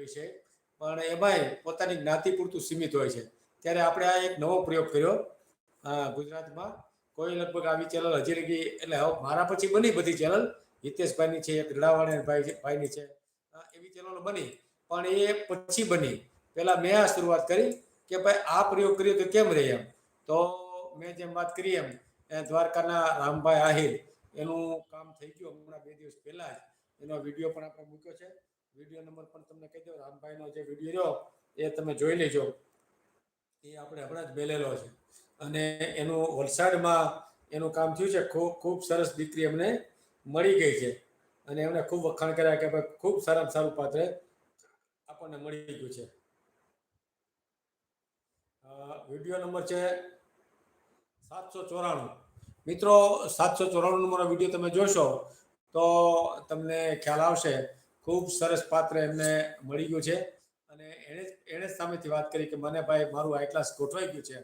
વિષય, પણ એમાંય પોતાની જ્ઞાતિ પૂરતું સીમિત હોય છે. ત્યારે આપણે આ એક નવો પ્રયોગ કર્યો ગુજરાતમાં. કોઈ લગભગ આવી ચેનલ હજી લગી, એટલે હવે મારા પછી બની બધી ચેનલ, હિતેશભાઈની છે, એક રડાવાણા ભાઈની છે, એવી ચેનલો બની. પણ એ પછી બની, પહેલા મેં આ શરૂઆત કરી કે ભાઈ આ પ્રયોગ કર્યો તો કેમ રહે એમ. તો મેં જેમ વાત કરી એમ દ્વારકાના રામભાઈ આહિર, એનું કામ થઈ ગયું હમણાં 2 દિવસ પહેલા જ. એનો વિડીયો પણ આપણે મૂક્યો છે. વિડીયો નંબર પણ તમને કહી દો. રામભાઈનો જે વિડીયો રહ્યો એ તમે જોઈ લેજો. એ આપણે હમણાં જ મેલેલો છે. અને એનું વલસાડમાં એનું કામ થયું છે. ખૂબ સરસ દીકરી અમને મળી ગઈ છે. અને એમને ખૂબ વખાણ કર્યા કે ભાઈ ખૂબ સારામાં સારું પાત્ર આપણને મળી ગયું છે. વિડીયો નંબર છે 794. મિત્રો 794 નંબરનો વિડીયો તમે જોશો તો તમને ખ્યાલ આવશે. ખૂબ સરસ પાત્ર એમને મળી ગયું છે. અને એણે જ સામેથી વાત કરી કે મને ભાઈ મારું હાઈ ક્લાસ ગોઠવાઈ ગયું છે.